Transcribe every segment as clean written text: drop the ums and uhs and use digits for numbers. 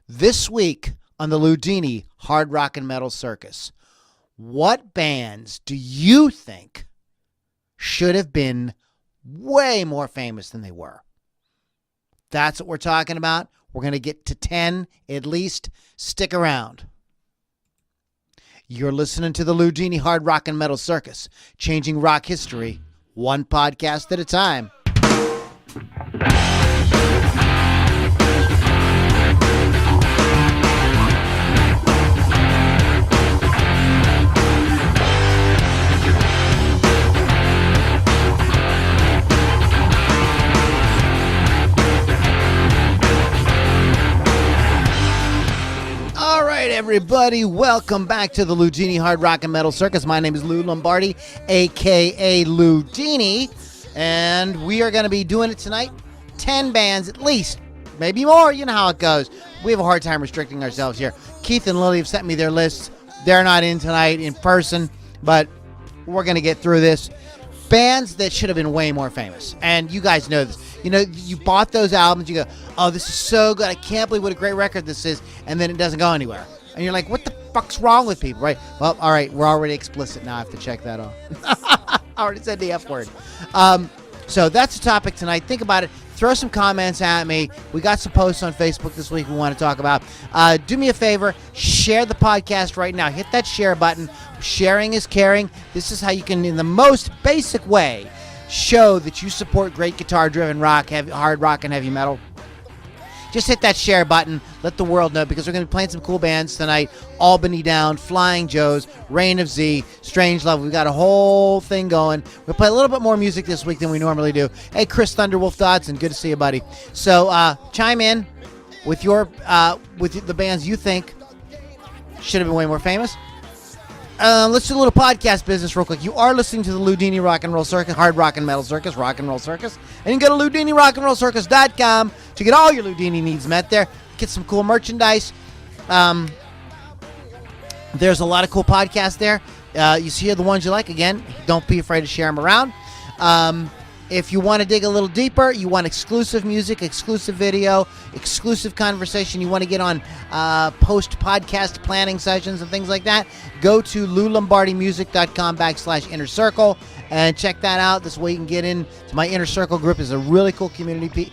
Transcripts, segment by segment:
This week on the Loudini Hard Rock and Metal Circus, what bands do you think should have been way more famous than they were? That's what we're talking about. We're going to get to 10 at least. Stick around. You're listening to the Loudini Hard Rock and Metal Circus, changing rock history one podcast at a time. Everybody, welcome back to the Loudini Hard Rock and Metal Circus. My name is Lou Lombardi, a.k.a. Loudini, and we are going to be doing it tonight. 10 bands at least, maybe more. You know how it goes. We have a hard time restricting ourselves here. Keith and Lily have sent me their lists. They're not in tonight in person, but we're going to get through this. Bands that should have been way more famous, and you guys know this. You know, you bought those albums, you go, oh, this is so good. I can't believe what a great record this is, and then it doesn't go anywhere. And you're like, what the fuck's wrong with people, right? Well, all right, we're already explicit now. I have to check that off. I already said the F word. So that's the topic tonight. Think about it. Throw some comments at me. We got some posts on Facebook this week we want to talk about. Do me a favor. Share the podcast right now. Hit that share button. Sharing is caring. This is how you can, in the most basic way, show that you support great guitar-driven rock, hard rock, and heavy metal. Just hit that share button. Let the world know, because we're going to be playing some cool bands tonight. Albany Down, Flying Joes, Reign of Z, Strangelove. We've got a whole thing going. We'll play a little bit more music this week than we normally do. Hey, Chris Thunderwolf Dodson, good to see you, buddy. So chime in with your with the bands you think should have been way more famous. Let's do a little podcast business real quick. You are listening to the Loudini Rock and Roll Circus, Hard Rock and Metal Circus, Rock and Roll Circus. And you can go to LoudiniRockandRollCircus.com to get all your Loudini needs met there. Get some cool merchandise. There's a lot of cool podcasts there. You see the ones you like. Again, don't be afraid to share them around. If you want to dig a little deeper, you want exclusive music, exclusive video, exclusive conversation, you want to get on post-podcast planning sessions and things like that, go to loulombardimusic.com/inner circle and check that out. This way you can get into my inner circle group. It's a really cool community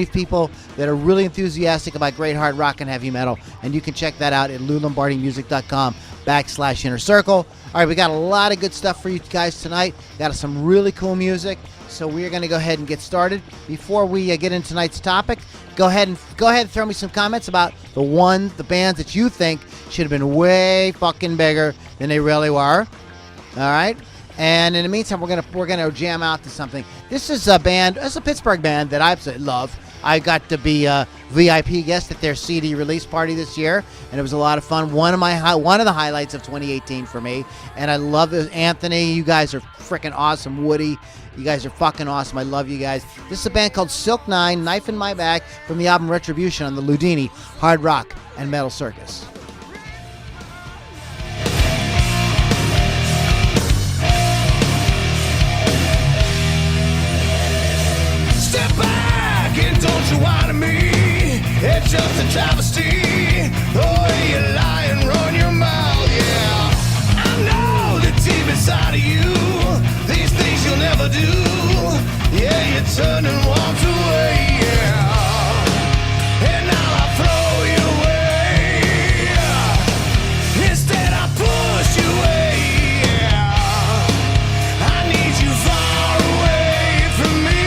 of people that are really enthusiastic about great hard rock and heavy metal, and you can check that out at loulombardimusic.com/inner circle. All right, we got a lot of good stuff for you guys tonight. Got some really cool music. So we're going to go ahead and get started. Before we get into tonight's topic, go ahead and throw me some comments about the bands that you think should have been way fucking bigger than they really were. All right. And in the meantime, we're gonna jam out to something. This is a band. It's a Pittsburgh band that I absolutely love. I got to be a VIP guest at their CD release party this year, and it was a lot of fun. One of the highlights of 2018 for me. And I love this. Anthony, you guys are freaking awesome. Woody, you guys are fucking awesome. I love you guys. This is a band called Silk Nine, Knife in My Back, from the album Retribution on the Loudini Hard Rock and Metal Circus. Step back and don't you whine to me. It's just a travesty. The way you lie and run your mouth, yeah. I know the deep inside of you, these things you'll never do. Yeah, you turn and walk away, yeah. And now I throw you away. Instead I push you away, yeah. I need you far away from me.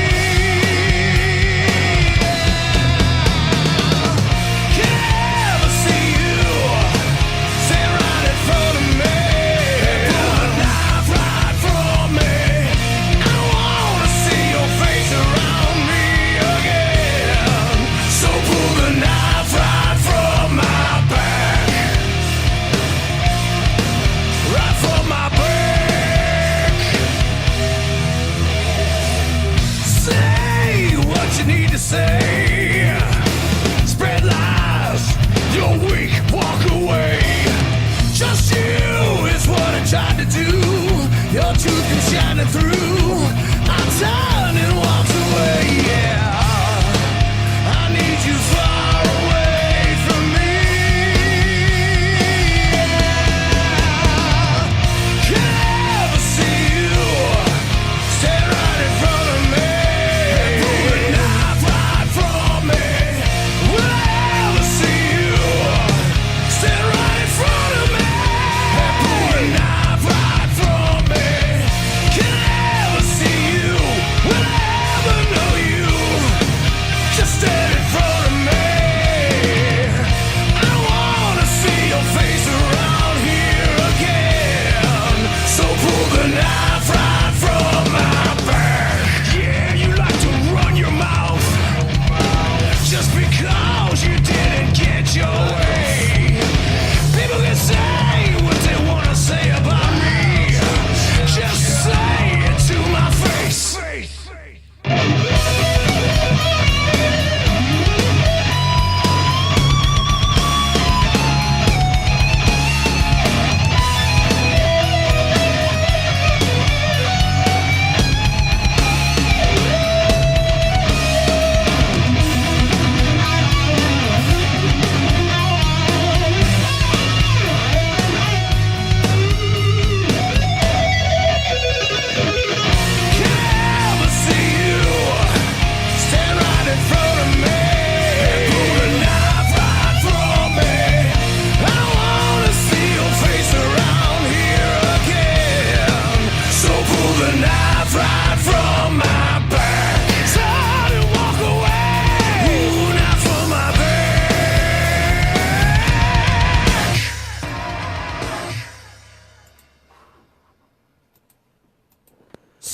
Again.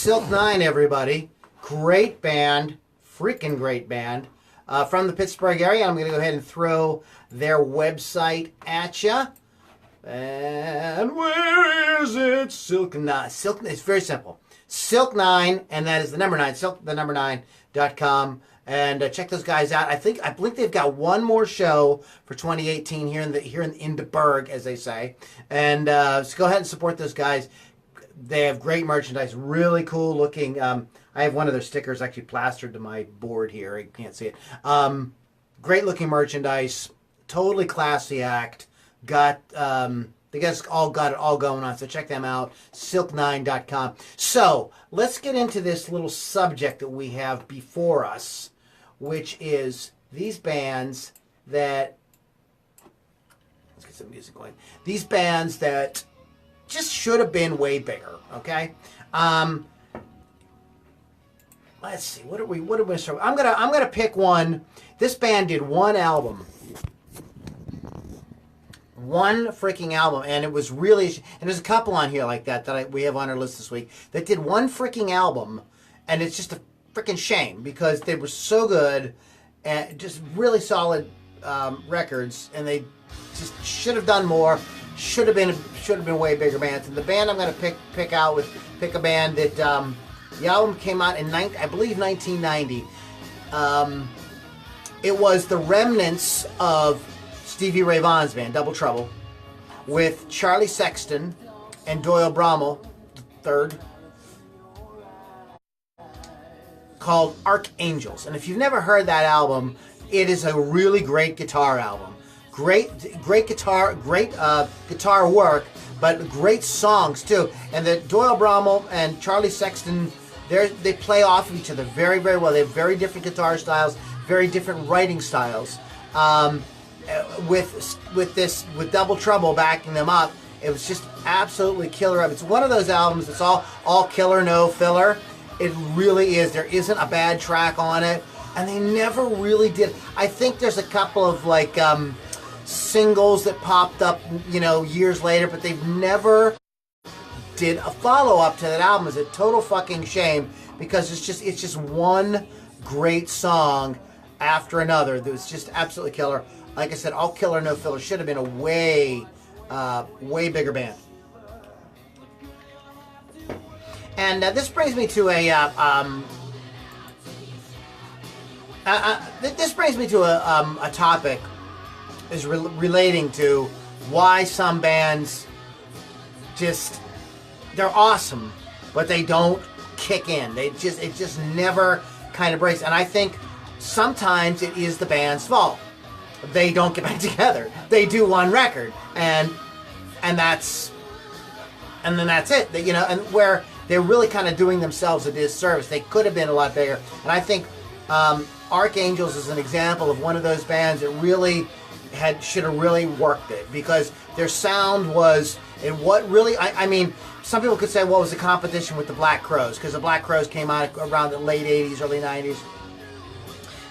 Silk Nine, everybody. Great band. Freaking great band. From the Pittsburgh area. I'm going to go ahead and throw their website at you. And where is it? Silk Nine. It's very simple. Silk Nine, and that is the number 9. silk9.com. And check those guys out. I believe they've got one more show for 2018 here in the Berg, as they say. And so go ahead and support those guys. They have great merchandise, really cool looking. I have one of their stickers actually plastered to my board here. You can't see it. Great looking merchandise, totally classy act. Got they guys all got it all going on. So check them out, silk9.com. So let's get into this little subject that we have before us, which is these bands that. Let's get some music going. These bands that just should have been way bigger, okay? Let's see. What are we start? I'm gonna pick one. This band did one album. One freaking album, and it was really, and there's a couple on here like that we have on our list this week that did one freaking album, and it's just a freaking shame because they were so good and just really solid records, and they just should have done more. Should have been way bigger bands. And the band I'm going to pick a band that the album came out in I believe 1990. It was the remnants of Stevie Ray Vaughan's band, Double Trouble, with Charlie Sexton and Doyle Brummel III, called Archangels. And if you've never heard that album, it is a really great guitar album. Great guitar, great guitar work, but great songs too. And the Doyle Brummel and Charlie Sexton, they play off of each other very, very well. They have very different guitar styles, very different writing styles. With Double Trouble backing them up, it was just absolutely killer. It's one of those albums that's all killer, no filler. It really is. There isn't a bad track on it, and they never really did. I think there's a couple of like singles that popped up, years later, but they've never did a follow-up to that album. It's a total fucking shame because it's just one great song after another that was just absolutely killer. Like I said, all killer, no filler. Should have been a way bigger band. And this brings me to a topic is relating to why some bands they're awesome, but they don't kick in. It just never kind of breaks. And I think sometimes it is the band's fault. They don't get back together. They do one record, and then that's it. And where they're really kind of doing themselves a disservice. They could have been a lot bigger. And I think Archangels is an example of one of those bands that really should have really worked it, because their sound was, and what really, I mean, some people could say, well, it was a competition with the Black Crowes, because the Black Crowes came out around the late 80s, early 90s.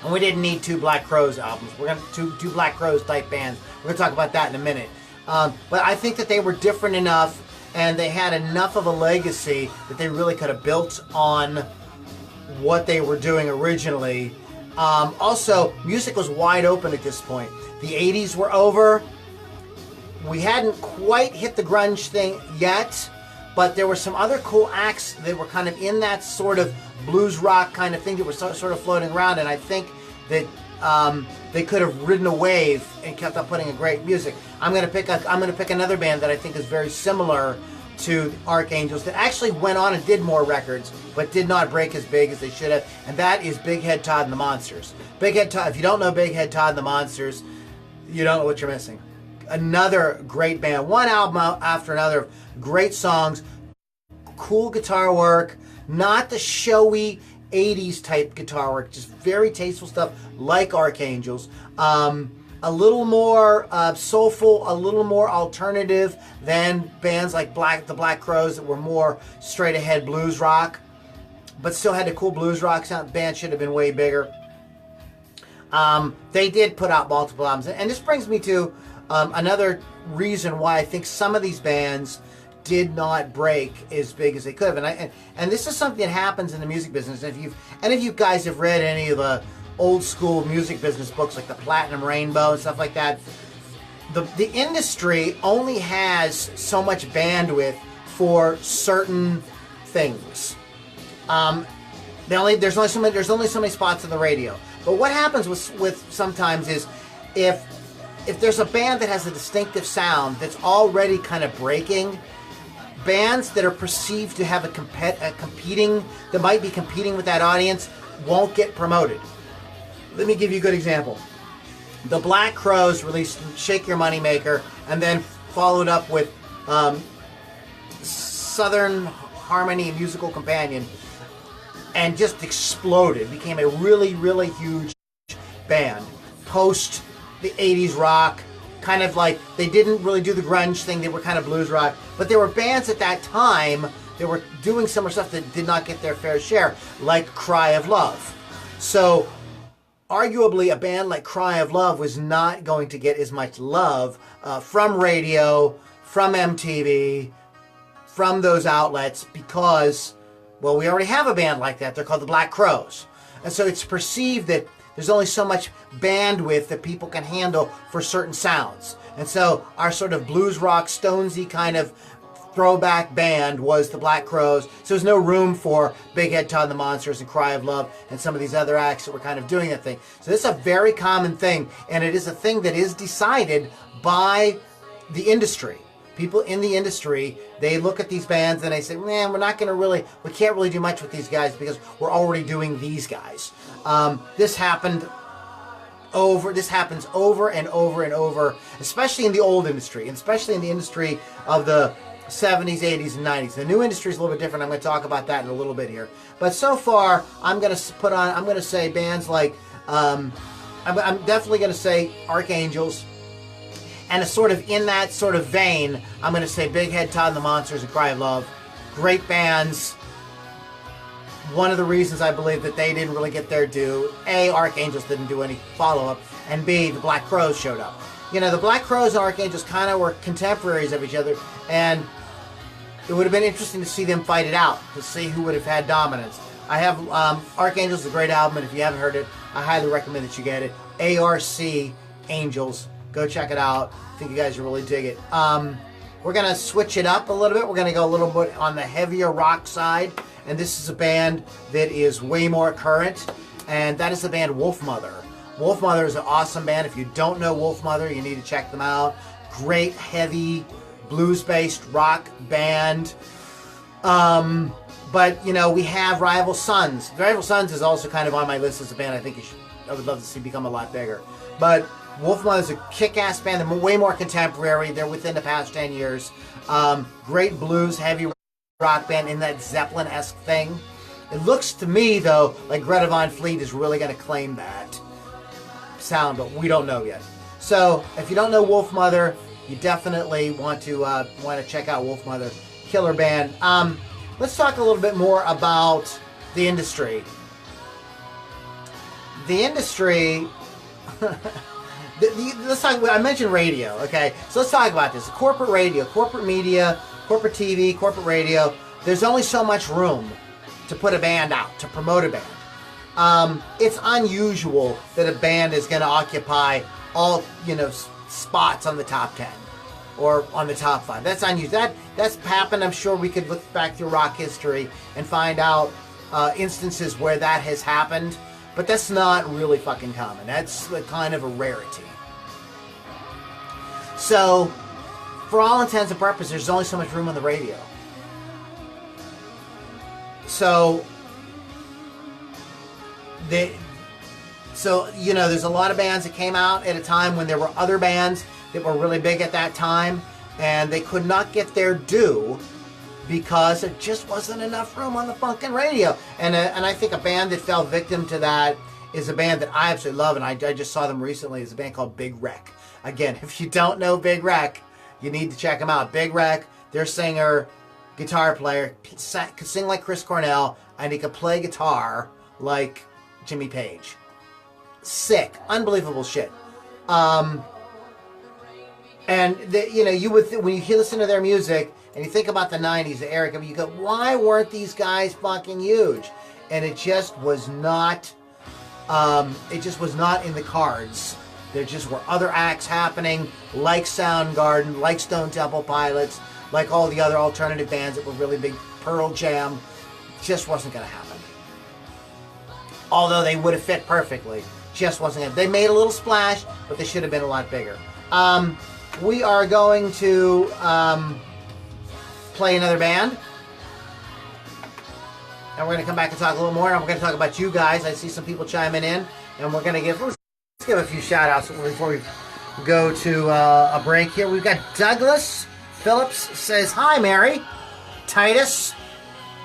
And we didn't need two Black Crowes albums. We're going to two Black Crowes type bands. We're going to talk about that in a minute. But I think that they were different enough, and they had enough of a legacy that they really could have built on what they were doing originally. Also, music was wide open at this point. The 80s were over. We hadn't quite hit the grunge thing yet, but there were some other cool acts that were kind of in that sort of blues rock kind of thing that were sort of floating around, and I think that they could have ridden a wave and kept on putting in great music. I'm going to pick another band that I think is very similar to Archangels that actually went on and did more records, but did not break as big as they should have, and that is Big Head Todd and the Monsters. Big Head Todd. If you don't know Big Head Todd and the Monsters, you don't know what you're missing. Another great band, one album after another, great songs, cool guitar work, not the showy 80s type guitar work, just very tasteful stuff like Archangels. A little more soulful, a little more alternative than bands like the Black Crowes that were more straight ahead blues rock, but still had a cool blues rock sound. Band should have been way bigger. They did put out multiple albums, and this brings me to another reason why I think some of these bands did not break as big as they could have. And this is something that happens in the music business. If you guys have read any of the old school music business books like the Platinum Rainbow and stuff like that, the industry only has so much bandwidth for certain things. There's only so many spots on the radio. But what happens with sometimes is if there's a band that has a distinctive sound that's already kind of breaking, bands that are perceived to have that might be competing with that audience won't get promoted. Let me give you a good example. The Black Crowes released Shake Your Money Maker and then followed up with Southern Harmony Musical Companion and just exploded. Became a really, really huge band. Post the 80s rock, kind of like, they didn't really do the grunge thing, they were kind of blues rock, but there were bands at that time that were doing similar stuff that did not get their fair share, like Cry of Love. So arguably a band like Cry of Love was not going to get as much love from radio, from MTV, from those outlets because, well, we already have a band like that. They're called the Black Crowes. And so it's perceived that there's only so much bandwidth that people can handle for certain sounds. And so our sort of blues rock, Stonesy kind of throwback band was the Black Crowes. So there's no room for Big Head Todd and the Monsters and Cry of Love and some of these other acts that were kind of doing that thing. So this is a very common thing, and it is a thing that is decided by the industry. People in the industry, they look at these bands and they say, man, we can't really do much with these guys because we're already doing these guys. This happens over and over and over, especially in the old industry, and especially in the industry of the 70s, 80s, and 90s. The new industry is a little bit different. I'm going to talk about that in a little bit here. But so far, I'm going to say bands like, I'm definitely going to say Archangels. And sort of in that sort of vein, I'm going to say Big Head Todd and the Monsters and Cry of Love. Great bands. One of the reasons I believe that they didn't really get their due, A, Archangels didn't do any follow-up, and B, the Black Crowes showed up. You know, the Black Crowes and Archangels kind of were contemporaries of each other, and it would have been interesting to see them fight it out, to see who would have had dominance. I have Archangels is a great album, and if you haven't heard it, I highly recommend that you get it. ARC Angels. Go check it out. I think you guys will really dig it. We're going to switch it up a little bit. We're going to go a little bit on the heavier rock side. And this is a band that is way more current. And that is the band Wolfmother. Wolfmother is an awesome band. If you don't know Wolfmother, you need to check them out. Great, heavy, blues-based rock band. But, you know, we have Rival Sons. Rival Sons is also kind of on my list as a band I would love to see become a lot bigger. But Wolfmother is a kick-ass band. They're way more contemporary. They're within the past 10 years. Great blues, heavy rock band in that Zeppelin-esque thing. It looks to me, though, like Greta Van Fleet is really going to claim that sound, but we don't know yet. So, if you don't know Wolfmother, you definitely want to check out Wolfmother. Killer band. Let's talk a little bit more about the industry. The industry... Let's talk. I mentioned radio, okay? So let's talk about this. Corporate radio, corporate media, corporate TV, corporate radio. There's only so much room to put a band out, to promote a band. It's unusual that a band is going to occupy all, spots on the top 10 or on the top 5. That's unusual. That's happened. I'm sure we could look back through rock history and find out instances where that has happened. But that's not really fucking common. That's kind of a rarity. So, for all intents and purposes, there's only so much room on the radio. So, there's a lot of bands that came out at a time when there were other bands that were really big at that time, and they could not get their due because there just wasn't enough room on the fucking radio. And I think a band that fell victim to that is a band that I absolutely love, and I just saw them recently. It's a band called Big Wreck. Again, if you don't know Big Wreck, you need to check them out. Big Wreck, their singer, guitar player, can sing like Chris Cornell, and he can play guitar like Jimmy Page. Sick. Unbelievable shit. And you would when you listen to their music and you think about the 90s, the Eric, you go, why weren't these guys fucking huge? And it just was not, in the cards. There just were other acts happening, like Soundgarden, like Stone Temple Pilots, like all the other alternative bands that were really big, Pearl Jam. Just wasn't going to happen. Although they would have fit perfectly. Just wasn't going to. They made a little splash, but they should have been a lot bigger. We are going to play another band. And we're going to come back and talk a little more. And we're going to talk about you guys. I see some people chiming in. And we're going to let's give a few shout outs before we go to a break here. We've got Douglas Phillips says, hi, Mary. Titus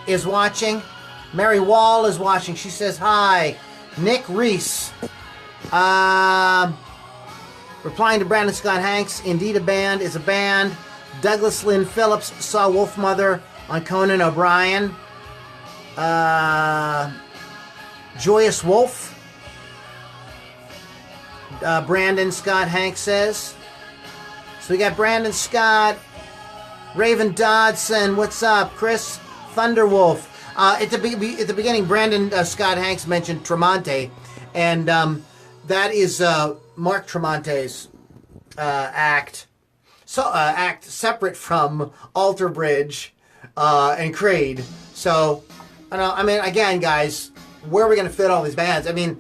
is watching. Mary Wall is watching. She says, hi. Nick Reese. Replying to Brandon Scott Hanks, indeed a band is a band. Douglas Lynn Phillips saw Wolfmother on Conan O'Brien. Joyous Wolf. Brandon Scott Hanks says. So we got Brandon Scott, Raven Dodson, what's up? Chris Thunderwolf. At the beginning, Brandon Scott Hanks mentioned Tremonti, and that is Mark Tremonti's act. So act separate from Alter Bridge and Creed. So, I mean, again, guys, where are we going to fit all these bands? I mean,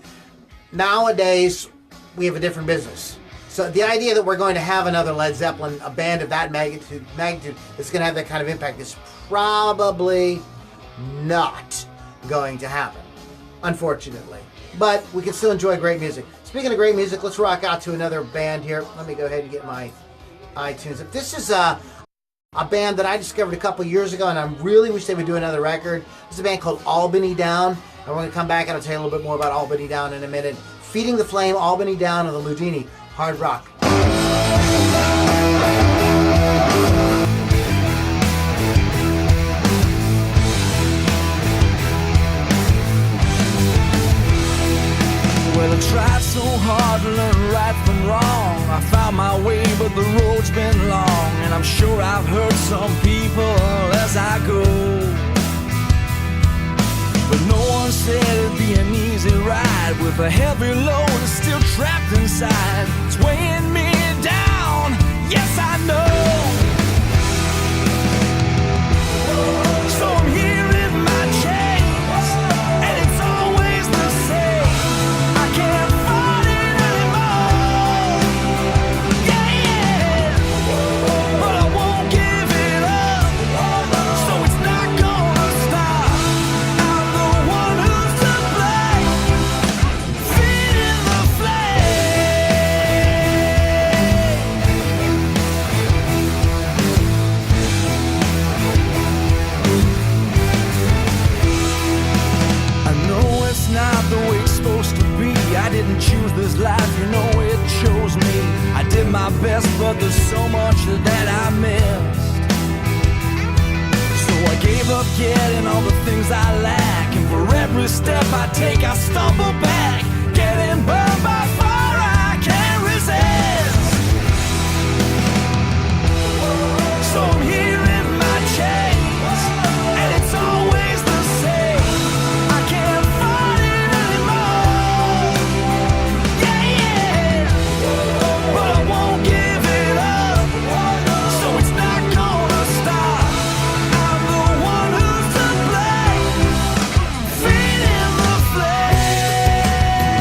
nowadays we have a different business. So the idea that we're going to have another Led Zeppelin, a band of that magnitude that's going to have that kind of impact is probably not going to happen, unfortunately. But we can still enjoy great music. Speaking of great music, let's rock out to another band here. Let me go ahead and get my iTunes up. This is a band that I discovered a couple years ago, and I really wish they would do another record. This is a band called Albany Down, and we're going to come back and I'll tell you a little bit more about Albany Down in a minute. Feeding the Flame, Albany Down on the Loudini Hard Rock. Well, I tried so hard to learn right from wrong. I found my way, but the road's been long. And I'm sure I've hurt some people as I go. But no one said it'd be an easy ride, with a heavy load still trapped inside. It's weighing me down, yes I know. So I'm here in my chains, and it's always the same. I can't fight it anymore. Yeah, but I won't give it up, so it's not gonna stop. I'm the one who's to blame, feeding the not the way it's supposed to be. I didn't choose this life, you know it chose me. I did my best, but there's so much that I missed. So I gave up getting all the things I lack, and for every step I take I stumble back. Getting burned by fire I can't resist. So I'm here in my chains, and it's always the same. I can't fight it anymore. Yeah, but I won't give it up, so it's not gonna stop. I'm the one who's to blame, feeding the flame.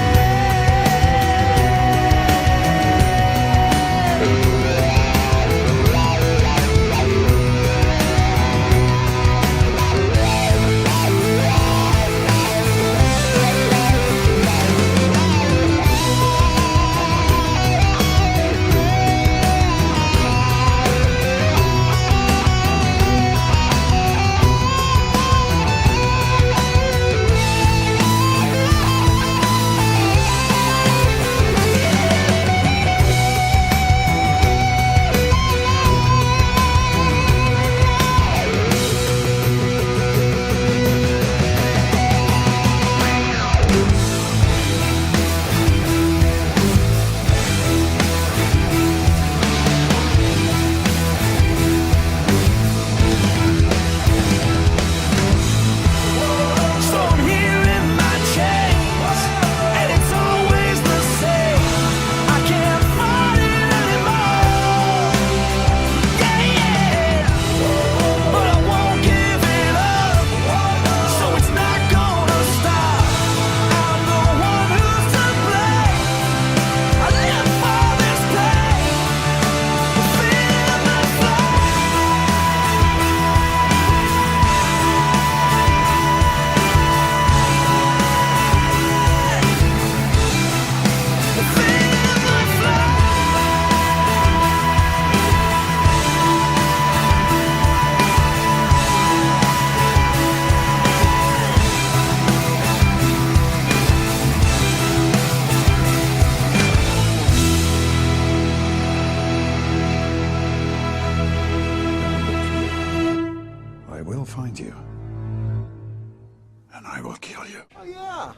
Oh, yeah.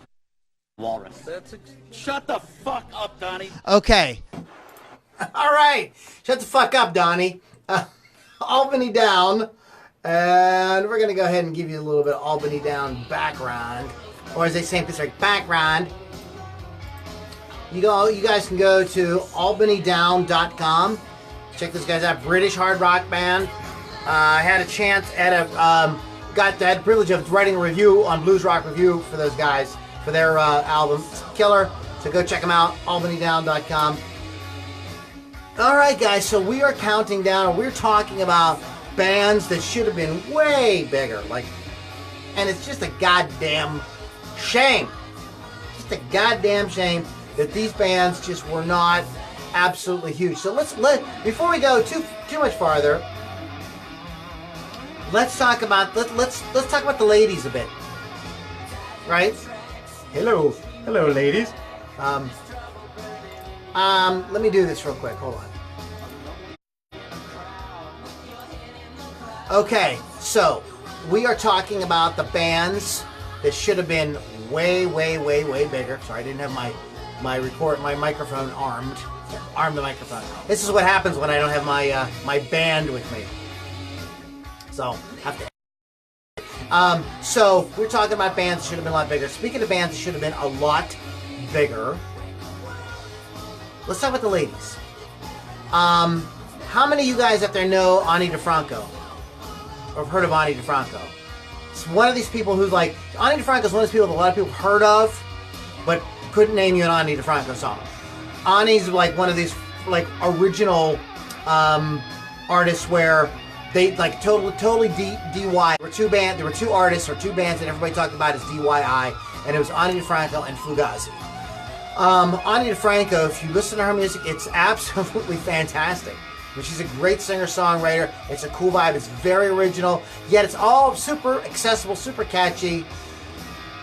Walrus. Shut the fuck up, Donnie. Okay. All right. Shut the fuck up, Donnie. Albany Down. And we're going to go ahead and give you a little bit of Albany Down background. Or as they say in Pittsburgh, background. You guys can go to albanydown.com. Check those guys out. British hard rock band. I had a chance at had the privilege of writing a review on Blues Rock Review for those guys for their album. It's killer. So go check them out. albanydown.com. All right, guys. So we are counting down. We're talking about bands that should have been way bigger. And it's just a goddamn shame. Just a goddamn shame that these bands just were not absolutely huge. So before we go too much farther, let's talk about the ladies a bit. Right? Hello, ladies. Let me do this real quick. Hold on. Okay, so we are talking about the bands that should have been way, way, way, way bigger. Sorry, I didn't have my microphone armed. Arm the microphone. This is what happens when I don't have my band with me. So have to. So we're talking about bands that should have been a lot bigger. Speaking of bands that should have been a lot bigger, let's talk about the ladies. How many of you guys out there know Ani DeFranco? Or have heard of Ani DeFranco? It's one of these people who's like, Ani DeFranco is one of these people that a lot of people heard of, but couldn't name you an Ani DeFranco song. Ani's like one of these like original artists where they like totally DIY. There were two artists or two bands that everybody talked about as DIY, and it was Ani DeFranco and Fugazi. Ani DeFranco, if you listen to her music, it's absolutely fantastic. I mean, she's a great singer-songwriter. It's a cool vibe. It's very original. Yet it's all super accessible, super catchy.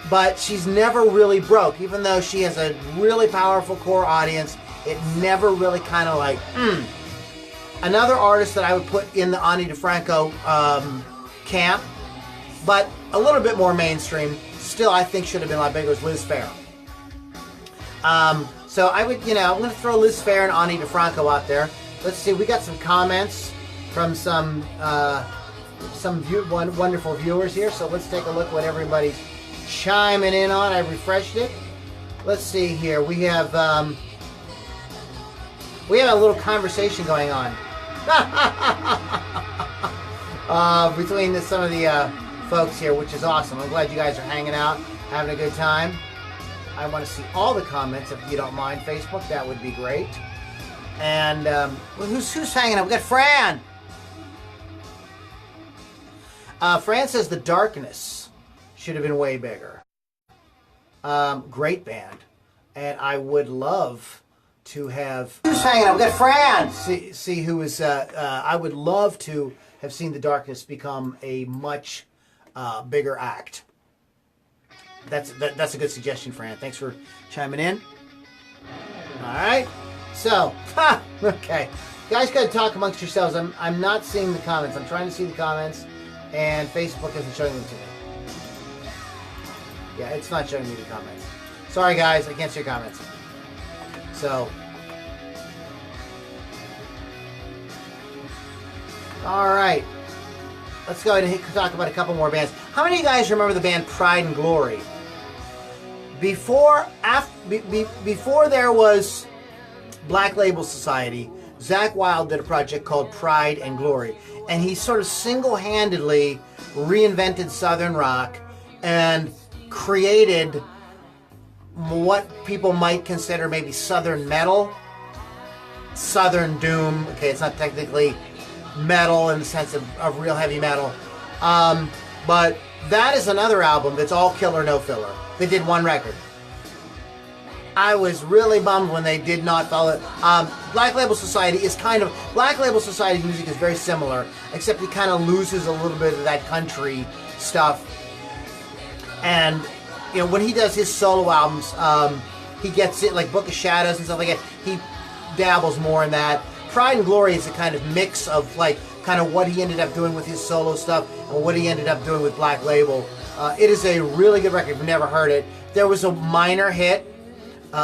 But she's never really broke. Even though she has a really powerful core audience, it never really kind of like, Another artist that I would put in the Ani DeFranco camp, but a little bit more mainstream, still I think should have been a lot bigger, was Liz Phair. So I would, I'm going to throw Liz Phair and Ani DeFranco out there. Let's see, we got some comments from some wonderful viewers here, so let's take a look what everybody's chiming in on. I refreshed it. Let's see here. We have a little conversation going on between some of the folks here, which is awesome. I'm glad you guys are hanging out, having a good time. I want to see all the comments, if you don't mind, Facebook. That would be great. And who's hanging out? We got Fran. Fran says The Darkness should have been way bigger. Great band. And I would love to have... Who's hanging out? We got Fran. See who is... I would love to have seen The Darkness become a much bigger act. That's a good suggestion, Fran. Thanks for chiming in. All right. So, okay. Guys, got to talk amongst yourselves. I'm not seeing the comments. I'm trying to see the comments, and Facebook isn't showing them to me. Yeah, it's not showing me the comments. Sorry, guys. I can't see your comments. So, all right. Let's go ahead and talk about a couple more bands. How many of you guys remember the band Pride and Glory? Before there was Black Label Society, Zakk Wylde did a project called Pride and Glory, and he sort of single-handedly reinvented Southern rock and created what people might consider maybe Southern metal, Southern doom. Okay, it's not technically metal in the sense of real heavy metal, but that is another album that's all killer, no filler. They did one record. I was really bummed when they did not follow it. Black Label Society is Black Label Society's music is very similar, except it kind of loses a little bit of that country stuff. And, when he does his solo albums, he gets it, like Book of Shadows and stuff like that, he dabbles more in that. Pride and Glory is a kind of mix of, like, kind of what he ended up doing with his solo stuff and what he ended up doing with Black Label. It is a really good record if you've never heard it. There was a minor hit,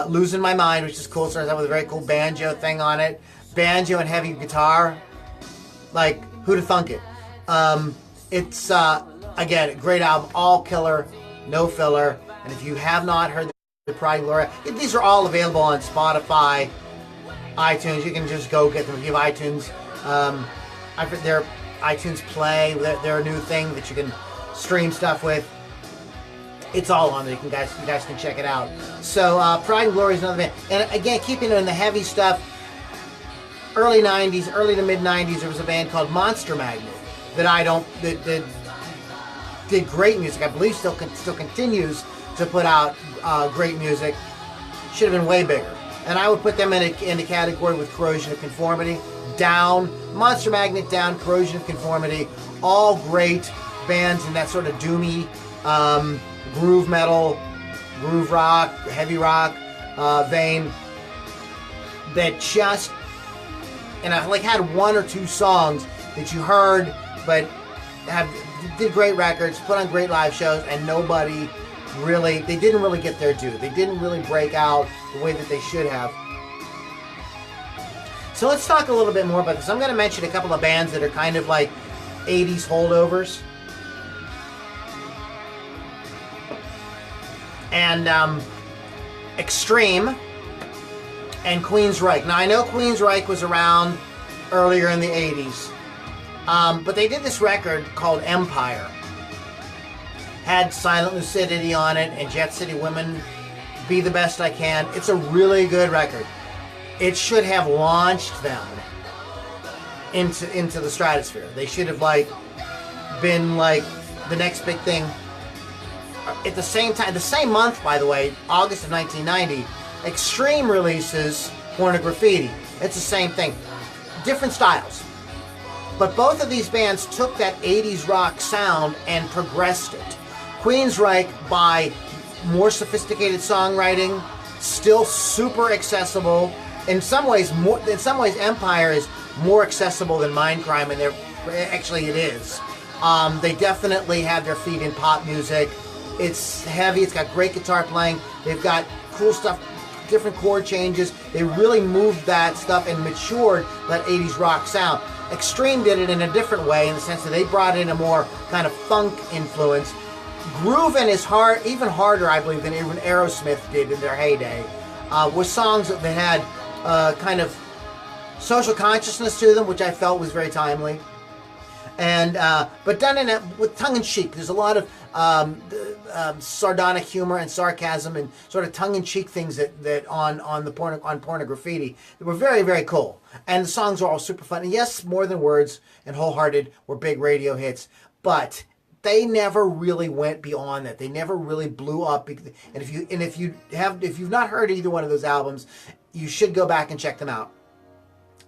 Losing My Mind, which is cool. Starts out with a very cool banjo thing on it. Banjo and heavy guitar. Like, who'da thunk it? It's, again, a great album. All killer, no filler. And if you have not heard the Pride and Glory, these are all available on Spotify, iTunes. You can just go get them. If you have iTunes, their iTunes Play, their new thing that you can stream stuff with. It's all on there. You guys can check it out. So Pride and Glory is another band. And again, keeping it in the heavy stuff, early 90s, early to mid 90s, there was a band called Monster Magnet that did great music. I believe still continues to put out great music. Should have been way bigger. And I would put them in a category with Corrosion of Conformity. Down, Monster Magnet down, Corrosion of Conformity. All great bands in that sort of doomy, groove metal, groove rock, heavy rock vein that just, and I had one or two songs that you heard, but did great records, put on great live shows, and nobody really, they didn't really get their due. They didn't really break out the way that they should have. So let's talk a little bit more about this. I'm going to mention a couple of bands that are kind of like 80s holdovers. And Extreme and Queensryche. Now I know Queensryche was around earlier in the 80s, but they did this record called Empire. Had Silent Lucidity on it and Jet City Women, Be the Best I Can. It's a really good record. It should have launched them into the stratosphere. They should have been the next big thing. At the same time, the same month, by the way, August of 1990, Extreme releases Pornograffiti. It's the same thing. Different styles. But both of these bands took that 80s rock sound and progressed it. Queensryche by more sophisticated songwriting, still super accessible. In some ways, Empire is more accessible than Mindcrime, and actually it is. They definitely have their feet in pop music. It's heavy. It's got great guitar playing. They've got cool stuff, different chord changes. They really moved that stuff and matured that 80s rock sound. Extreme did it in a different way in the sense that they brought in a more kind of funk influence. Groovin' is hard, even harder, I believe, than even Aerosmith did in their heyday. With songs that had kind of social consciousness to them, which I felt was very timely. And but done with tongue-in-cheek. There's a lot of sardonic humor and sarcasm and sort of tongue-in-cheek things that on Pornograffiti that were very, very cool. And the songs are all super fun. And yes, More Than Words and Wholehearted were big radio hits, but they never really went beyond that. They never really blew up. And if you've not heard either one of those albums, you should go back and check them out,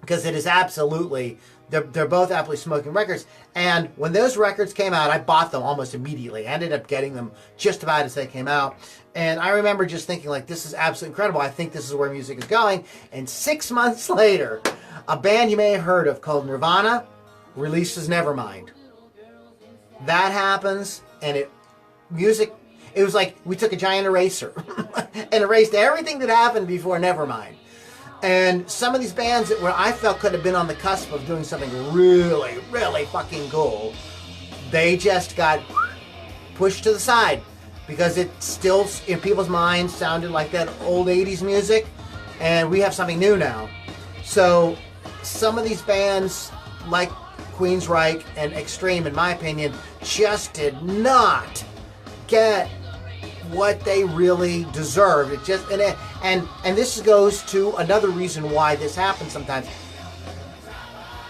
because it is absolutely. They're both absolutely smoking records. And when those records came out, I bought them almost immediately. I ended up getting them just about as they came out. And I remember just thinking, this is absolutely incredible. I think this is where music is going. And 6 months later, a band you may have heard of called Nirvana releases Nevermind. That happens, and it was like we took a giant eraser and erased everything that happened before Nevermind. And some of these bands that I felt could have been on the cusp of doing something really, really fucking cool, they just got pushed to the side because it still, in people's minds, sounded like that old 80s music, and we have something new now. So some of these bands, like Queensryche and Extreme, in my opinion, just did not get what they really deserved. It just and this goes to another reason why this happens sometimes.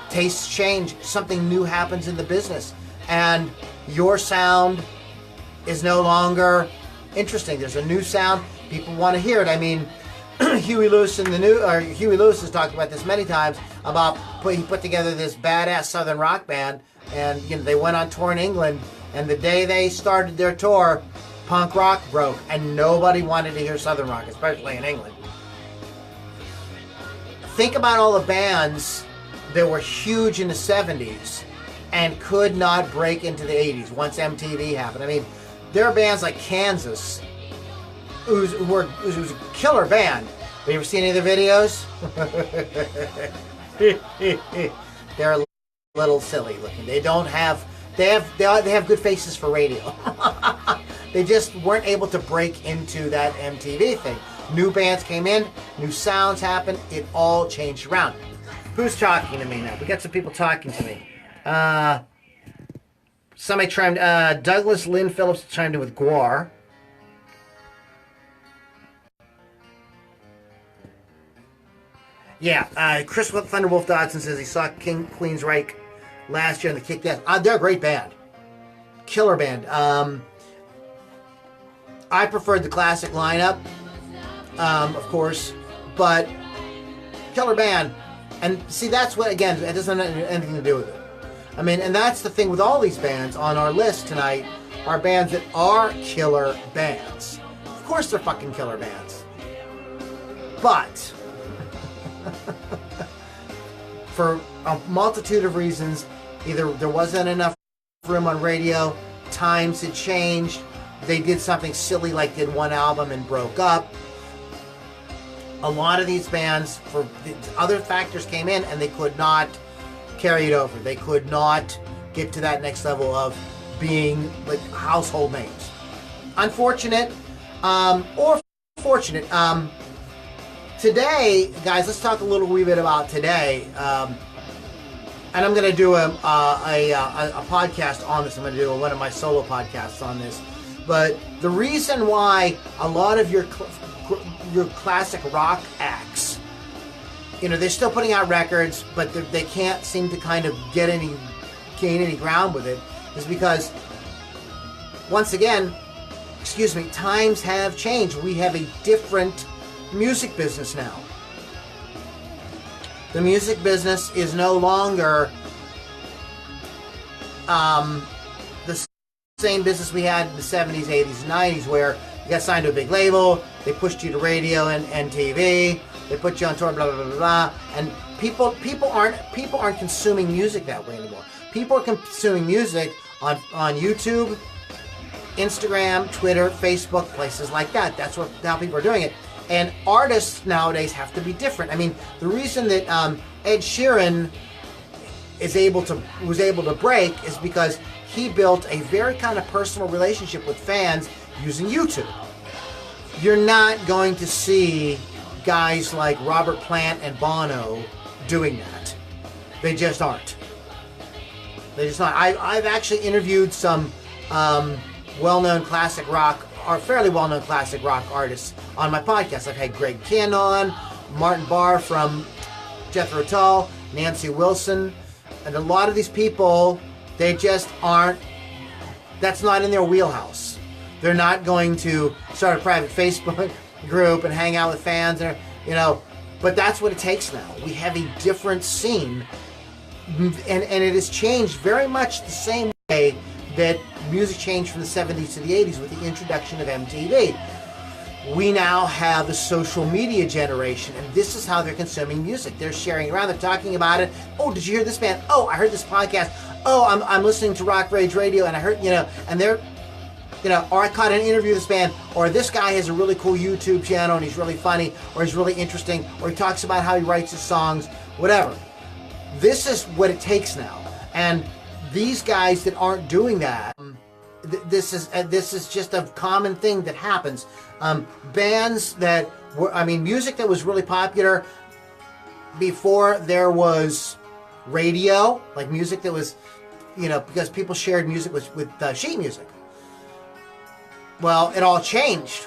Tastes change. Something new happens in the business, and your sound is no longer interesting. There's a new sound. People want to hear it. I mean, Huey Lewis has talked about this many times about he put together this badass Southern rock band, and they went on tour in England, and the day they started their tour, punk rock broke, and nobody wanted to hear Southern rock, especially in England. Think about all the bands that were huge in the 70s and could not break into the 80s once MTV happened. I mean, there are bands like Kansas, who's a killer band. Have you ever seen any of their videos? They're a little silly looking. They have good faces for radio. They just weren't able to break into that MTV thing. New bands came in, new sounds happened, it all changed around. Who's talking to me now? We got some people talking to me. Somebody chimed, Douglas Lynn Phillips chimed in with Guar. Yeah, Chris Thunderwolf Dodson says he saw Queensryche last year and they kicked ass. They're a great band. Killer band. I preferred the classic lineup, of course, but killer band. And see, that's what, again, it doesn't have anything to do with it. I mean, and that's the thing with all these bands on our list tonight, are bands that are killer bands. Of course they're fucking killer bands. But for a multitude of reasons, either there wasn't enough room on radio, times had changed, they did something silly like did one album and broke up. A lot of these bands, for other factors, came in and they could not carry it over. They could not get to that next level of being like household names. Unfortunate, or fortunate. Today, guys, let's talk a little wee bit about today. And I'm going to do a podcast on this. I'm going to do one of my solo podcasts on this. But the reason why a lot of your classic rock acts, they're still putting out records, but they can't seem to kind of gain any ground with it, is because, once again, times have changed. We have a different music business now. The music business is no longer the same business we had in the 70s, 80s, and 90s, where you got signed to a big label, they pushed you to radio and TV, they put you on tour, blah blah blah blah, and people aren't consuming music that way anymore. People are consuming music on YouTube, Instagram, Twitter, Facebook, places like that. That's how people are doing it. And artists nowadays have to be different. I mean, the reason that Ed Sheeran was able to break is because he built a very kind of personal relationship with fans using YouTube. You're not going to see guys like Robert Plant and Bono doing that. They just aren't. I've actually interviewed some well-known classic rock, or fairly well-known classic rock artists on my podcast. I've had Greg Kinn on, Martin Barr from Jethro Tull, Nancy Wilson, and a lot of these people, they just aren't, that's not in their wheelhouse. They're not going to start a private Facebook group and hang out with fans, but that's what it takes now. We have a different scene, and it has changed very much the same way that music changed from the 70s to the 80s with the introduction of MTV. We now have the social media generation, and this is how they're consuming music. They're sharing around, they're talking about it. Oh, did you hear this band? Oh, I heard this podcast. Oh, I'm listening to Rock Rage Radio, and I heard, and they're, or I caught an interview with this band, or this guy has a really cool YouTube channel, and he's really funny, or he's really interesting, or he talks about how he writes his songs, whatever. This is what it takes now. And these guys that aren't doing that, this is just a common thing that happens. Bands that were, music that was really popular before there was radio, like music that was, because people shared music with sheet music. Well, it all changed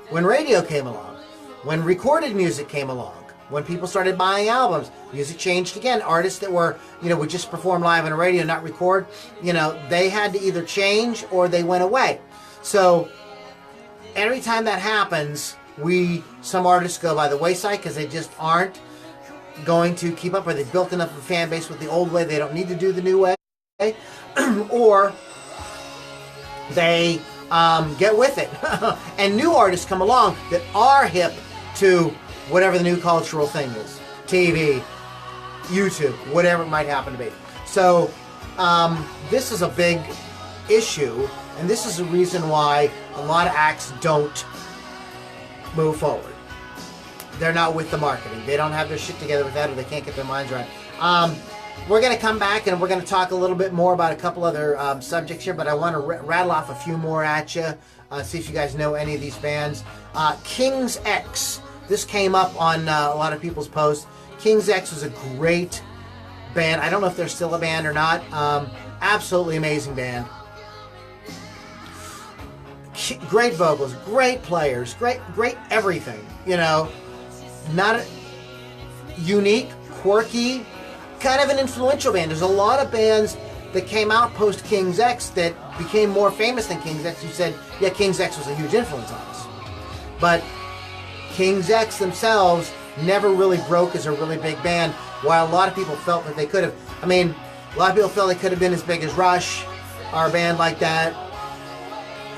when radio came along, when recorded music came along, when people started buying albums. Music changed again. Artists that were, would just perform live on a radio, not record, they had to either change or they went away. So every time that happens, some artists go by the wayside because they just aren't going to keep up, or they've built enough of a fan base with the old way, they don't need to do the new way, or they get with it. And new artists come along that are hip to whatever the new cultural thing is. TV, YouTube, whatever it might happen to be. So this is a big issue, And this is the reason why a lot of acts don't move forward. They're not with the marketing. They don't have their shit together with that, or they can't get their minds right. We're going to come back and we're going to talk a little bit more about a couple other subjects here, but I want to rattle off a few more at you, see if you guys know any of these bands. King's X. This came up on a lot of people's posts. King's X was a great band. I don't know if they're still a band or not. Absolutely amazing band. Great vocals, great players, great everything. You know, not unique, quirky, kind of an influential band. There's a lot of bands that came out post King's X that became more famous than King's X. You said, yeah, King's X was a huge influence on us. But King's X themselves never really broke as a really big band, while a lot of people felt that they could have. I mean, a lot of people felt they could have been as big as Rush, or a band like that.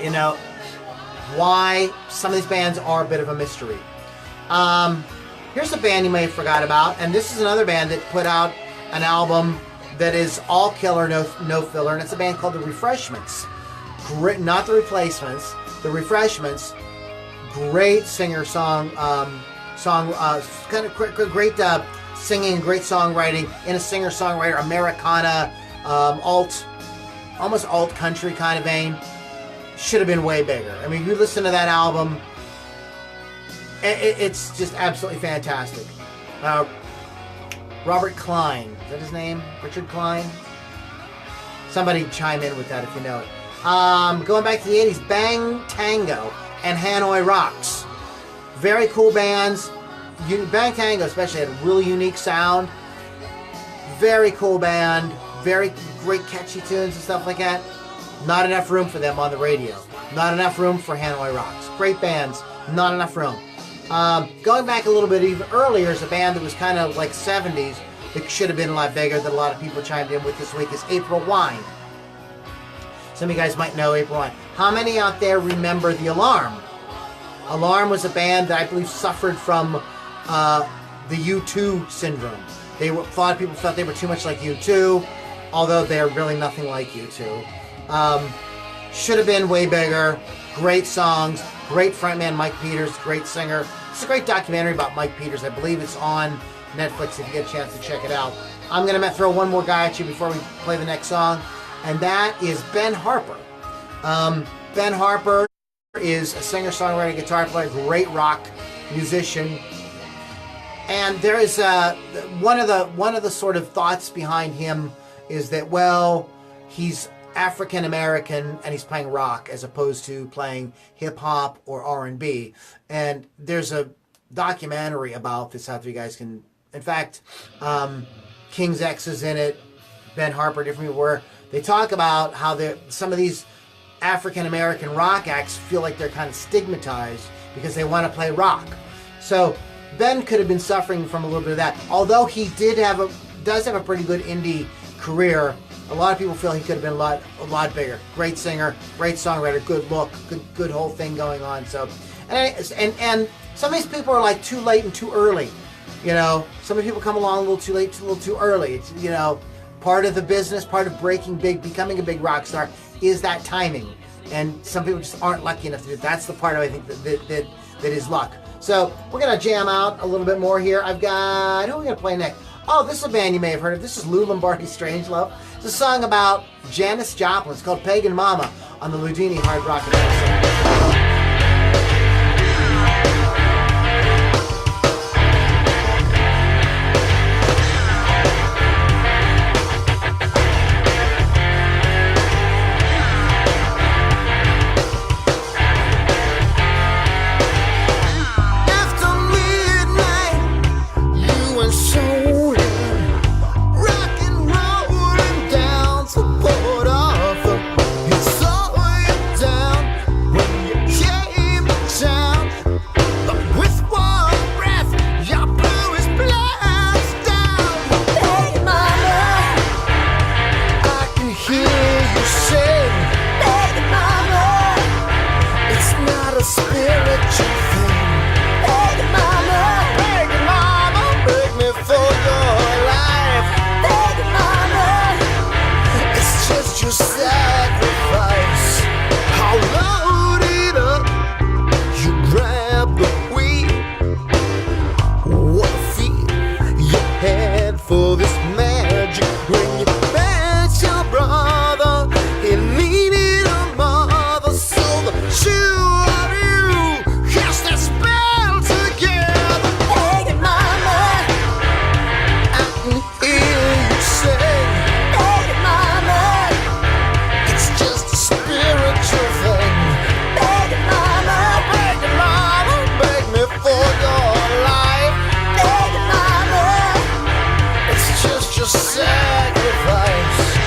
You know, why some of these bands are a bit of a mystery. Here's a band you may have forgot about, and this is another band that put out an album that is all killer, no filler, and it's a band called The Refreshments. Great, not The Replacements, The Refreshments. Great singer-song, kind of great singing, great songwriting in a singer-songwriter, Americana, almost alt country kind of vein. Should have been way bigger. I mean, you listen to that album, it's just absolutely fantastic. Robert Klein, is that his name? Richard Klein? Somebody chime in with that if you know it. Going back to the 80s, Bang Tango and Hanoi Rocks. Very cool bands. Bang Tango especially had a really unique sound. Very cool band. Very great catchy tunes and stuff like that. Not enough room for them on the radio. Not enough room for Hanoi Rocks. Great bands. Not enough room. Going back a little bit even earlier is a band that was kind of like 70s that should have been a lot bigger that a lot of people chimed in with this week is April Wine. Some of you guys might know April Wine. How many out there remember The Alarm? Alarm was a band that I believe suffered from the U2 syndrome. A lot of people thought they were too much like U2, although they're really nothing like U2. Should have been way bigger. Great songs. Great frontman Mike Peters. Great singer. It's a great documentary about Mike Peters. I believe it's on Netflix if you get a chance to check it out. I'm going to throw one more guy at you before we play the next song, and that is Ben Harper. Ben Harper is a singer-songwriter, guitar player, great rock musician. And there is one of the sort of thoughts behind him is that, well, he's African American and he's playing rock as opposed to playing hip hop or R&B. And there's a documentary about this out there. You guys can, in fact, King's X is in it. Ben Harper, different people, where they talk about how some of these African American rock acts feel like they're kind of stigmatized because they want to play rock. So Ben could have been suffering from a little bit of that. Although he does have a pretty good indie career, a lot of people feel he could have been a lot bigger. Great singer, great songwriter, good look, good whole thing going on. So, and some of these people are like too late and too early. You know, some of the people come along a little too late, a little too early. It's, you know, part of the business, part of breaking big, becoming a big rock star is that timing. And some people just aren't lucky enough to do it. That's the part of, I think, that is luck. So we're going to jam out a little bit more here. Who are we going to play next? Oh, this is a band you may have heard of. This is Lou Lombardi's Strangelove. It's a song about Janis Joplin. It's called Pagan Mama on the Loudini Hard Rock and Metal. You just your sacrifice.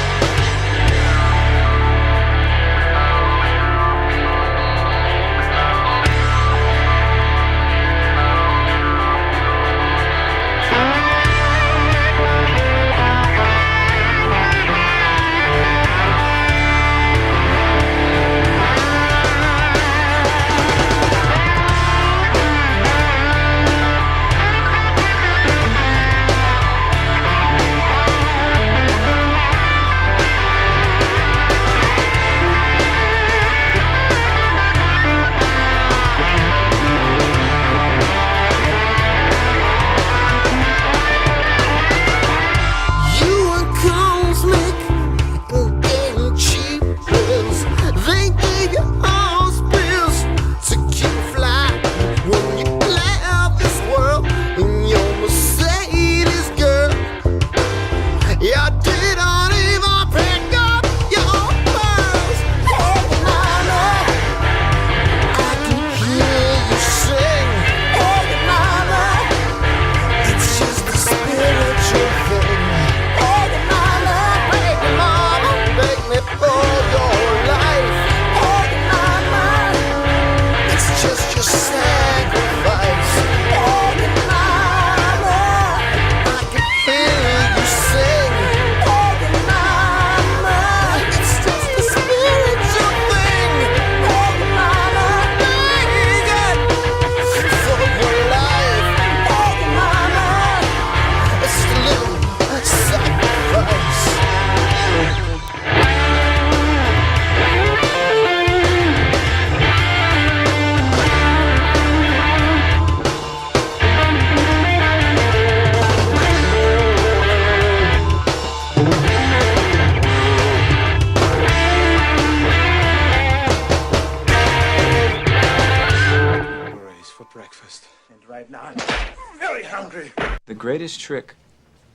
The greatest trick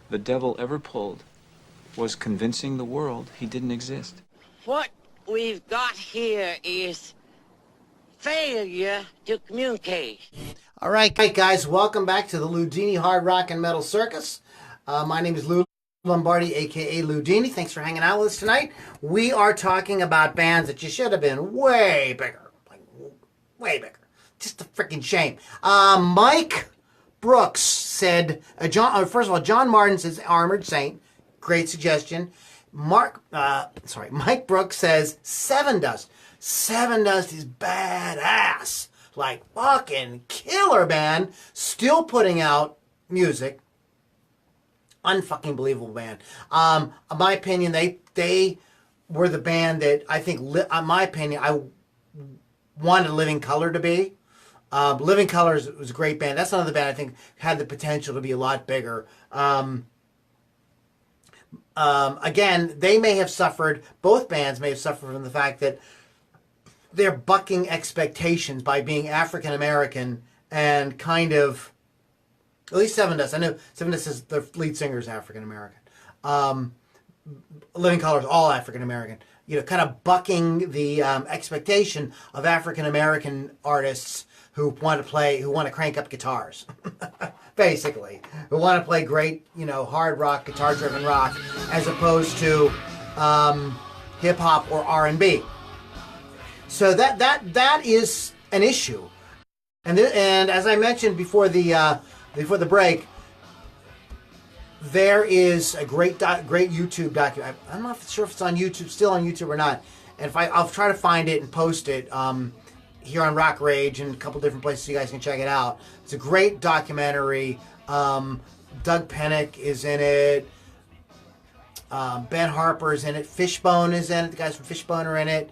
the devil ever pulled was convincing the world he didn't exist. What we've got here is failure to communicate. All right, guys, welcome back to the Loudini Hard Rock and Metal Circus. My name is Lou Lombardi, a.k.a. Loudini. Thanks for hanging out with us tonight. We are talking about bands that you should have been way bigger. Like, way bigger. Just a freaking shame. Mike Brooks said, first of all, John Martin says Armored Saint. Great suggestion. Mike Brooks says Seven Dust. Seven Dust is badass. Like, fucking killer band. Still putting out music. Unfucking believable band. In my opinion, they were the band that I think, in my opinion, I wanted Living Colour to be. Living Colours was a great band. That's another band I think had the potential to be a lot bigger. Again, they may have suffered, both bands may have suffered from the fact that they're bucking expectations by being African American and kind of, at least Seven Dust. I know Seven Dust is the lead singer is African American. Living Colours all African American. You know, kind of bucking the expectation of African American artists who want to crank up guitars, basically, who want to play great, hard rock, guitar-driven rock, as opposed to hip hop or R&B. So that is an issue, and as I mentioned before the break, there is a great YouTube document. I'm not sure if it's on YouTube, still on YouTube or not. And I'll try to find it and post it here on Rock Rage and a couple different places so you guys can check it out. It's a great documentary. Doug Pennick is in it. Ben Harper is in it. Fishbone is in it. The guys from Fishbone are in it,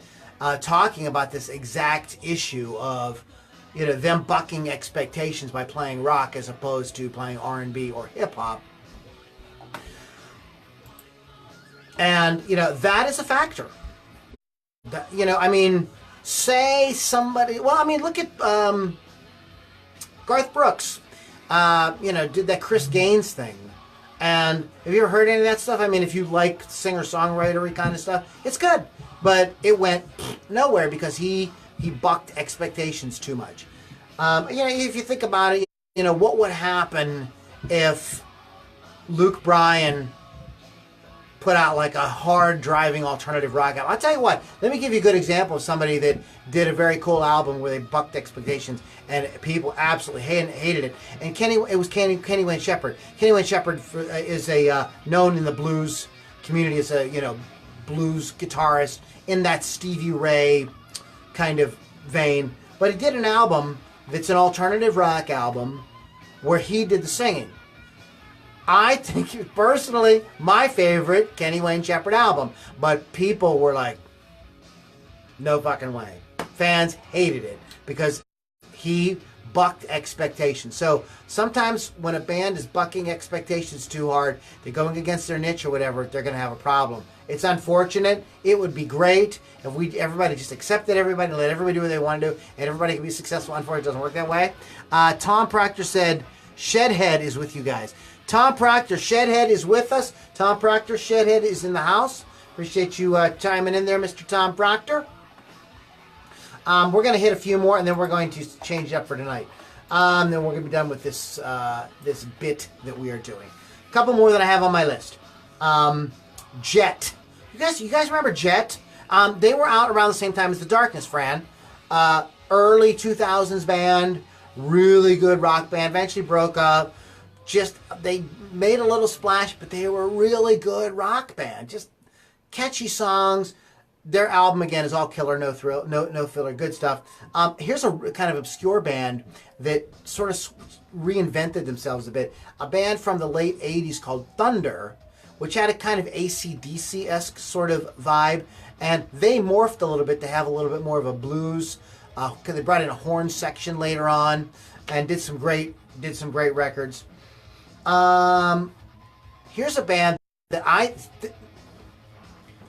talking about this exact issue of them bucking expectations by playing rock as opposed to playing R&B or hip hop. And that is a factor. Say somebody. Well, look at Garth Brooks. Did that Chris Gaines thing. And have you ever heard any of that stuff? If you like singer-songwritery kind of stuff, it's good. But it went nowhere because he bucked expectations too much. If you think about it, what would happen if Luke Bryan put out like a hard driving alternative rock album. I'll tell you what, let me give you a good example of somebody that did a very cool album where they bucked expectations and people absolutely hated it. And Kenny Wayne Shepherd. Kenny Wayne Shepherd is known in the blues community as a blues guitarist in that Stevie Ray kind of vein. But he did an album that's an alternative rock album where he did the singing. I think, personally, my favorite Kenny Wayne Shepherd album. But people were like, no fucking way. Fans hated it because he bucked expectations. So sometimes when a band is bucking expectations too hard, they're going against their niche or whatever, they're going to have a problem. It's unfortunate. It would be great if everybody just accepted everybody and let everybody do what they want to do and everybody can be successful. Unfortunately, it doesn't work that way. Tom Proctor said, Shedhead is with you guys. Tom Proctor, Shedhead is with us. Tom Proctor, Shedhead is in the house. Appreciate you chiming in there, Mr. Tom Proctor. We're going to hit a few more, and then we're going to change it up for tonight. Then we're going to be done with this this bit that we are doing. A couple more that I have on my list. Jet. You guys remember Jet? They were out around the same time as The Darkness, Fran. Early 2000s band, really good rock band. Eventually broke up. They made a little splash, but they were a really good rock band. Just catchy songs. Their album, again, is all killer, no filler, good stuff. Here's a kind of obscure band that sort of reinvented themselves a bit. A band from the late 80s called Thunder, which had a kind of AC/DC-esque sort of vibe. And they morphed a little bit to have a little bit more of a blues, because they brought in a horn section later on and did some great records. Here's a band that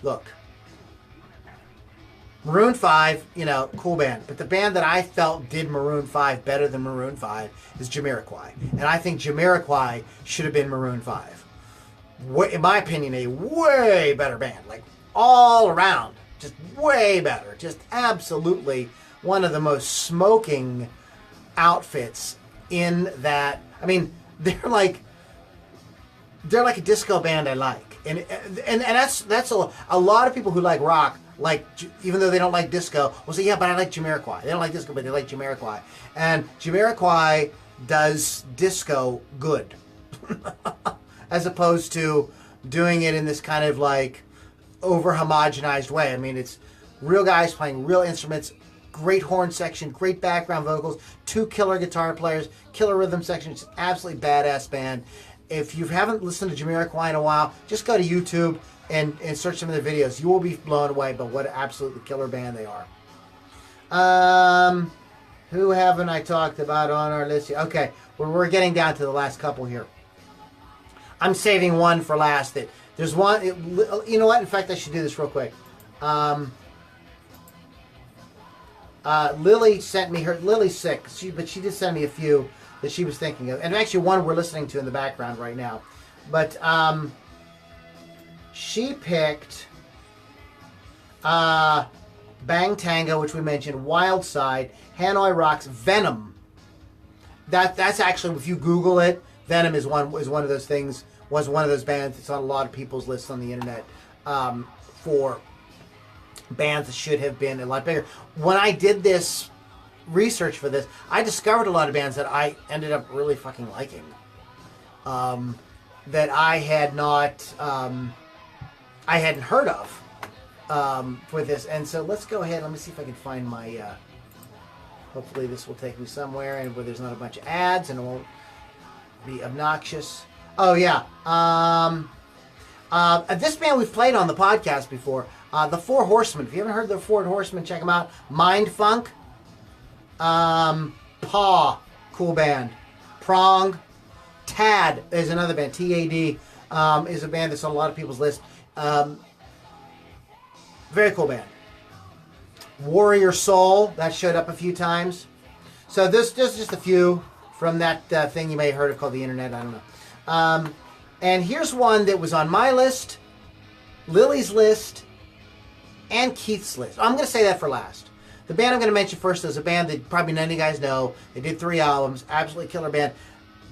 look. Maroon 5, cool band. But the band that I felt did Maroon 5 better than Maroon 5 is Jamiroquai. And I think Jamiroquai should have been Maroon 5. In my opinion, a way better band. Like, all around. Just way better. Just absolutely one of the most smoking outfits in that. I mean, they're like a disco band I like. And that's a lot of people who like rock, even though they don't like disco, will say, yeah, but I like Jamiroquai. They don't like disco, but they like Jamiroquai. And Jamiroquai does disco good. As opposed to doing it in this kind of over-homogenized way. I mean, it's real guys playing real instruments, great horn section, great background vocals, 2 killer guitar players, killer rhythm section. It's an absolutely badass band. If you haven't listened to Jamiroquai in a while, just go to YouTube and search some of their videos. You will be blown away by what an absolutely killer band they are. Who haven't I talked about on our list here? Okay, we're getting down to the last couple here. I'm saving one for last. There's one. You know what? In fact, I should do this real quick. Lily sent me her. Lily's sick, but she did send me a few that she was thinking of, and actually one we're listening to in the background right now. But she picked Bang Tango, which we mentioned, Wild Side, Hanoi Rocks, Venom. That's actually, if you Google it, Venom is one of those things. Was one of those bands that's on a lot of people's lists on the internet for bands that should have been a lot bigger. When I did this research for this, I discovered a lot of bands that I ended up really fucking liking. That I had not, I hadn't heard of for this. And so let's go ahead. Let me see if I can find my. Hopefully this will take me somewhere and where there's not a bunch of ads and it won't be obnoxious. Oh yeah. This band we've played on the podcast before. The Four Horsemen. If you haven't heard the Four Horsemen, check them out. Mind Funk. Paw. Cool band. Prong. Tad is another band. T-A-D is a band that's on a lot of people's list. Very cool band. Warrior Soul. That showed up a few times. So this just a few from that thing you may have heard of called the internet. I don't know. And here's one that was on my list, Lily's list, and Keith's list. I'm going to say that for last. The band I'm going to mention first is a band that probably none of you guys know. They did 3 albums, absolutely killer band.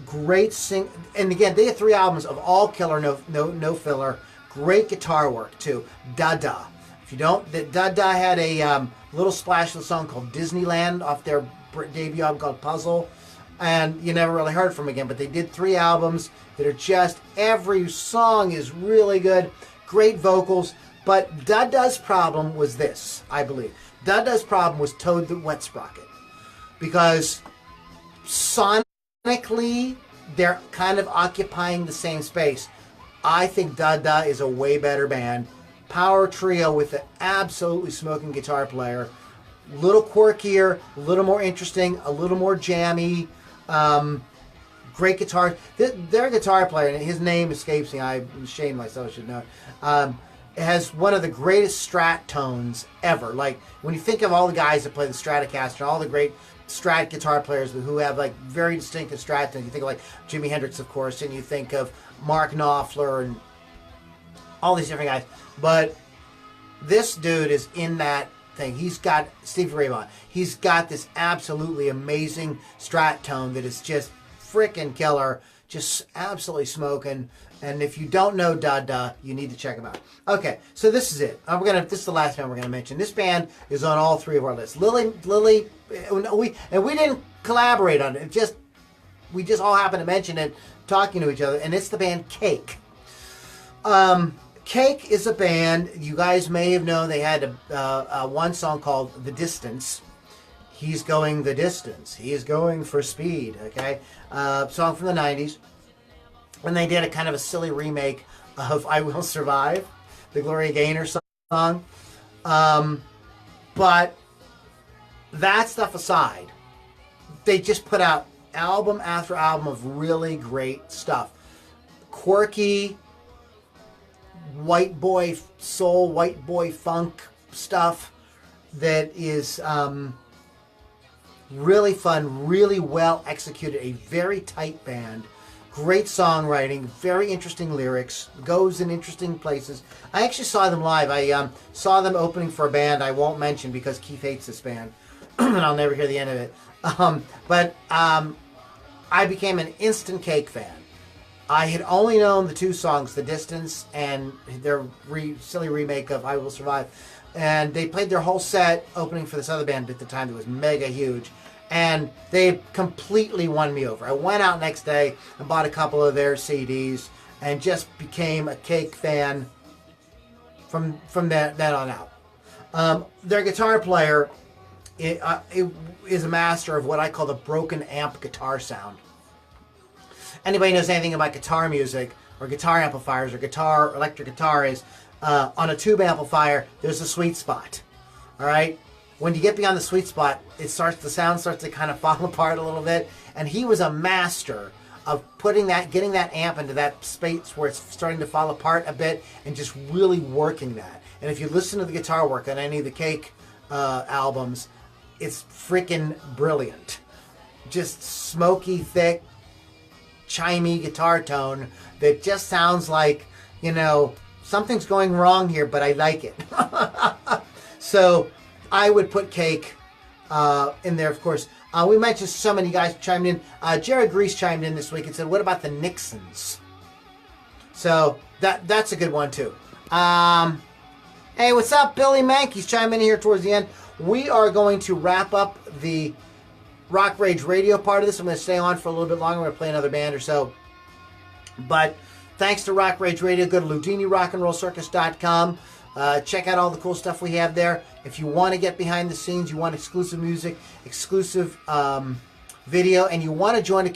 Great and again, they had 3 albums of all killer, no filler. Great guitar work too. Dada. If you don't, Dada had a little splash of a song called Disneyland off their debut album called Puzzle, and you never really heard from them again. But they did 3 albums that are just, every song is really good. Great vocals. But Dada's problem was this, I believe. Dada's problem was Toad the Wet Sprocket. Because sonically, they're kind of occupying the same space. I think Dada is a way better band. Power trio with an absolutely smoking guitar player. A little quirkier, a little more interesting, a little more jammy. Great guitar. Their guitar player, and his name escapes me. I'm ashamed myself, I should know. Has one of the greatest Strat tones ever. Like, when you think of all the guys that play the Stratocaster, all the great Strat guitar players who have like very distinctive Strat tones, you think of like Jimi Hendrix, of course, and you think of Mark Knopfler and all these different guys. But this dude is in that thing. He's got Stevie Ray Vaughan. He's got this absolutely amazing Strat tone that is just freaking killer. Just absolutely smoking. And if you don't know Dada, you need to check them out. Okay, so this is it. This is the last band we're gonna mention. This band is on all 3 of our lists. Lily, we didn't collaborate on it. We just all happened to mention it, talking to each other, and it's the band Cake. Cake is a band you guys may have known. They had one song called "The Distance." He's going the distance. He is going for speed. Okay, song from the '90s. And they did a kind of a silly remake of I Will Survive, the Gloria Gaynor song. But that stuff aside, they just put out album after album of really great stuff. Quirky, white boy soul, white boy funk stuff that is really fun, really well executed, a very tight band. Great songwriting, very interesting lyrics, goes in interesting places. I actually saw them live. I saw them opening for a band I won't mention because Keith hates this band, and I'll never hear the end of it. But I became an instant Cake fan. I had only known the 2 songs, The Distance and their silly remake of I Will Survive. And they played their whole set opening for this other band at the time that was mega huge. And they completely won me over. I went out next day and bought a couple of their CDs and just became a Cake fan from that on out. Their guitar player is a master of what I call the broken amp guitar sound. Anybody knows anything about guitar music or guitar amplifiers or electric guitar is on a tube amplifier, there's a sweet spot. All right? When you get beyond the sweet spot, the sound starts to kind of fall apart a little bit. And he was a master of getting that amp into that space where it's starting to fall apart a bit and just really working that. And if you listen to the guitar work on any of the Cake albums, it's freaking brilliant. Just smoky, thick, chimey guitar tone that just sounds like, something's going wrong here, but I like it. So I would put Cake in there, of course. We mentioned so many guys chimed in. Jared Grease chimed in this week and said, what about the Nixons? So that's a good one, too. Hey, what's up? Billy Mankey's chiming in here towards the end. We are going to wrap up the Rock Rage Radio part of this. I'm going to stay on for a little bit longer. We're going to play another band or so. But thanks to Rock Rage Radio, go to LoudiniRockandRollCircus.com. Check out all the cool stuff we have there. If you want to get behind the scenes, you want exclusive music, exclusive video, and you want to join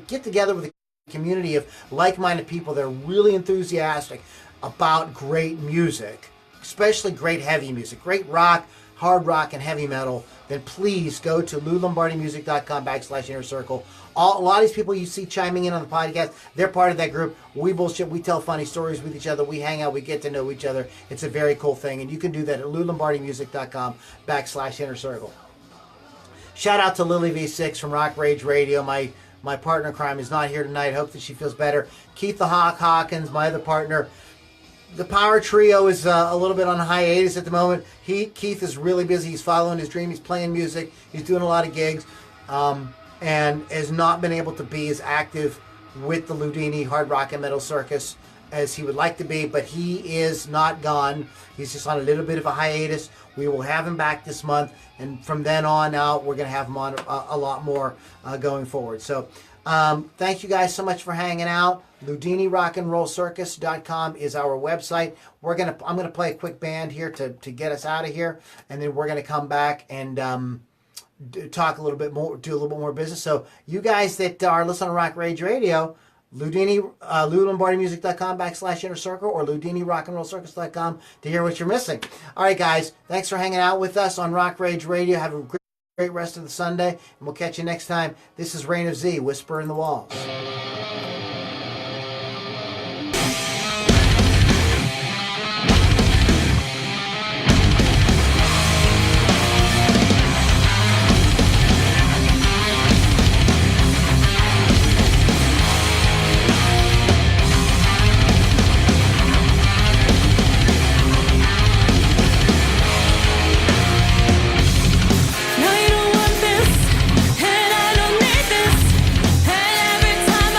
get together with a community of like-minded people that are really enthusiastic about great music, especially great heavy music, great rock, hard rock, and heavy metal, then please go to LouLombardiMusic.com/Inner Circle. A lot of these people you see chiming in on the podcast, they're part of that group. We bullshit. We tell funny stories with each other. We hang out. We get to know each other. It's a very cool thing. And you can do that at LouLombardiMusic.com/Inner Circle. Shout out to Lily V6 from Rock Rage Radio. My partner in crime is not here tonight. Hope that she feels better. Keith the Hawk Hawkins, my other partner. The Power Trio is a little bit on hiatus at the moment. Keith is really busy. He's following his dream. He's playing music. He's doing a lot of gigs. And has not been able to be as active with the Loudini Hard Rock and Metal Circus as he would like to be, but he is not gone. He's just on a little bit of a hiatus. We will have him back this month, and from then on out, we're going to have him on a lot more going forward. So thank you guys so much for hanging out. LoudiniRockandRollCircus.com is our website. I'm gonna play a quick band here to get us out of here, and then we're gonna come back and talk a little bit more, do a little bit more business. So you guys that are listening on Rock Rage Radio, LouLombardiMusic.com/Inner Circle or LoudiniRockandRollCircus.com to hear what you're missing. All right, guys, thanks for hanging out with us on Rock Rage Radio. Have a great rest of the Sunday, and we'll catch you next time. This is Reign of Z, Whisper in the Walls. No, you don't want this, and I don't need this. And every time I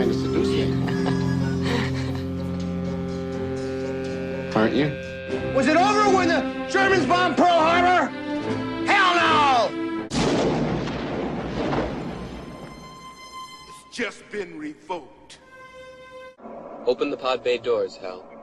trying to seduce me. Aren't you? Was it over when the Germans bombed Pearl Harbor? Hell no! It's just been revoked. Open the pod bay doors, Hal.